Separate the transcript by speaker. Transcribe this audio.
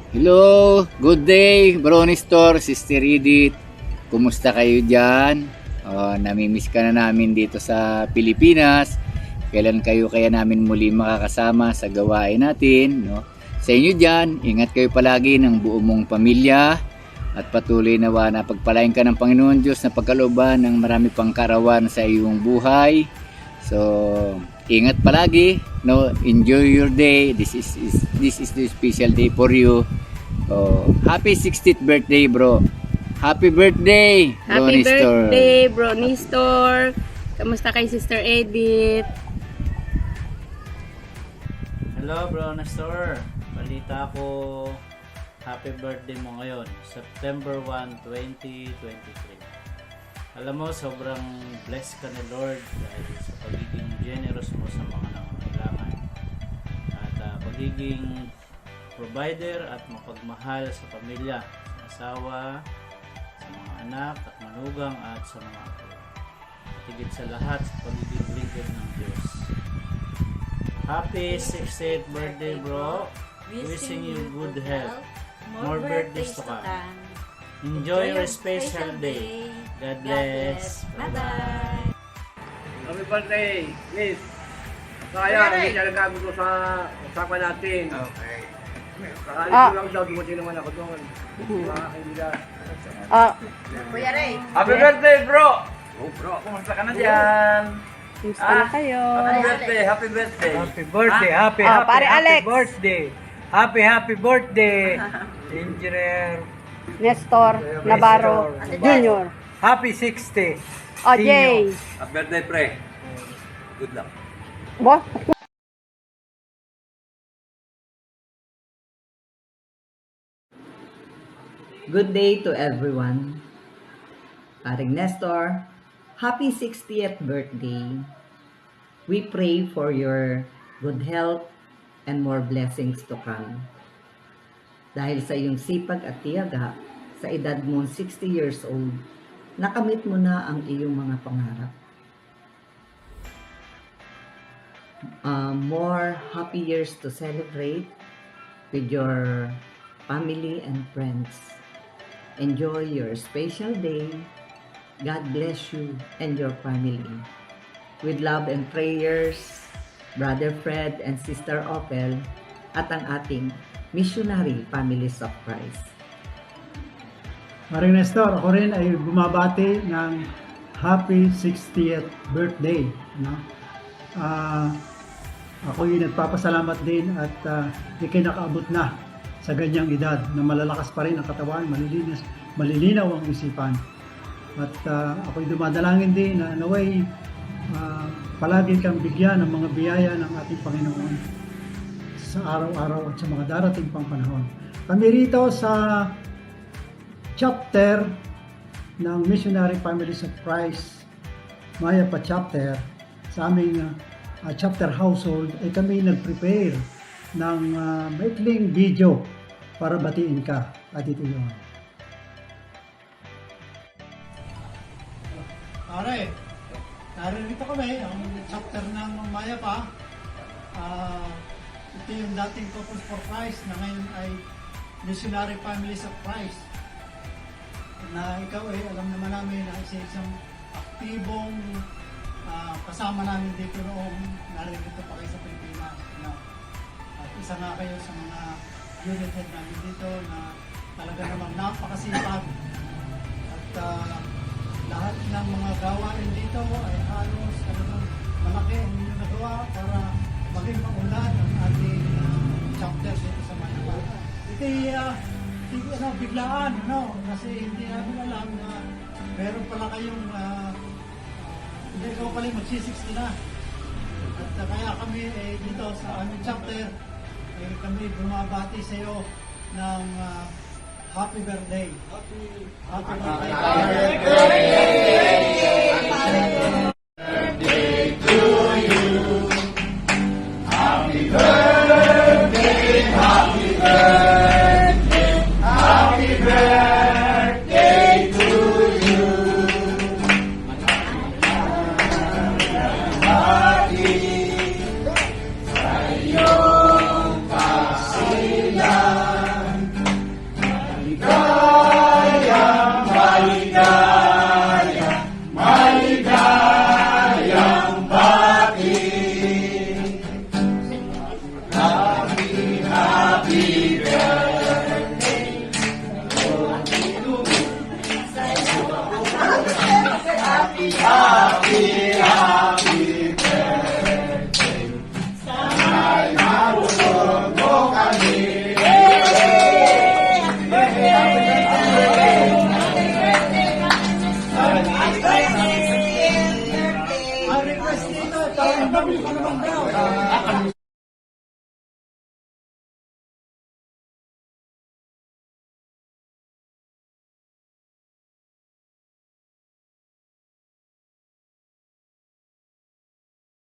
Speaker 1: Hello, good day, Brony Store, Sister Edith. Kumusta kayo dyan? Namimiss ka na namin dito sa Pilipinas. Kailan kayo kaya namin muli makakasama sa gawain natin, no? Sa inyo dyan, ingat kayo palagi ng buong mong pamilya at patuloy nawa na pagpalain ka ng Panginoon Diyos na pagkalooban ng marami pang karawan sa iyong buhay. So, ingat palagi, no? Enjoy your day. This is the special day for you. Happy 60th birthday, bro. Happy birthday,
Speaker 2: Happy
Speaker 1: Brony Store.
Speaker 2: birthday, Brony Store. Kamusta kay Sister Edith?
Speaker 3: Hello, Brony Store. Balita ko, happy birthday mo ngayon, September 1, 2023. Alam mo, sobrang blessed ka ni Lord dahil sa pagiging generous mo sa mga nangangailangan at pagiging provider at mapagmahal sa pamilya, sa asawa, sa mga anak at manugang at sa mga apo. Higit sa lahat sa pagiging lingkod ng Diyos. Happy 60th birthday, bro. Wishing you good health. More birthdays to come. Enjoy your special day. God bless. Bye-bye.
Speaker 4: Happy birthday, Miss. Sayang, hindi siya nagkabot ko sa usapan natin.
Speaker 5: Okay.
Speaker 4: Kakalit ko lang daw, dumating naman ako doon. Mga kaibigan.
Speaker 2: Kuya Ray.
Speaker 4: Happy birthday, bro!
Speaker 5: Oh, bro.
Speaker 4: Kumusta ka na dyan?
Speaker 2: Kamusta na kayo?
Speaker 4: Happy birthday, happy birthday.
Speaker 5: Happy birthday, happy
Speaker 2: Pare Alex.
Speaker 5: birthday. Happy birthday, Engineer
Speaker 2: Nestor Navarro Jr.
Speaker 5: Happy 60.
Speaker 2: Jay.
Speaker 4: Happy birthday, pre. Good luck.
Speaker 2: Bo?
Speaker 6: Good day to everyone. Paring Nestor, happy 60th birthday. We pray for your good health and more blessings to come. Dahil sa iyong sipag at tiyaga, sa edad mo 60 years old, nakamit mo na ang iyong mga pangarap. More happy years to celebrate with your family and friends. Enjoy your special day. God bless you and your family. With love and prayers, Brother Fred and Sister Opel at ang ating missionary families of Christ.
Speaker 7: Maring Nestor, ako rin ay bumabati ng happy 60th birthday. No? Ako yung nagpapasalamat din at ikay nakaabot na sa ganyang edad na malalakas pa rin ang katawan, malilinaw ang isipan. At ako'y dumadalangin din na naway palagi kang bigyan ng mga biyaya ng ating Panginoon sa araw-araw at sa mga darating pang panahon. Kami rito sa chapter ng Missionary Families of Christ, Mayapa chapter, sa aming chapter household, ay kami nag-prepare ng maikling video para batiin ka at ito yun. Pare, naririto kami, ang chapter ng Mayapa. Ito yung dating Couples for Christ na ngayon ay Missionary Families of Christ. Na ikaw ay alam naman namin na isang aktibong kasama namin dito noong naririto pa kayo sa Pilipinas. No? At isa nga kayo sa mga unit head namin dito na talaga namang napakasipag. At lahat ng mga gawain dito ay halos malaki ang inyong nagawa para maging maunlad ang ating chapter dito sa Mayapa. Ito biglaan, no? Kasi hindi namin alam na meron pala kayong hindi ko pala magsi-60 na. At kaya kami dito sa aming chapter kami bumabati sa iyo ng happy birthday. Happy birthday! Happy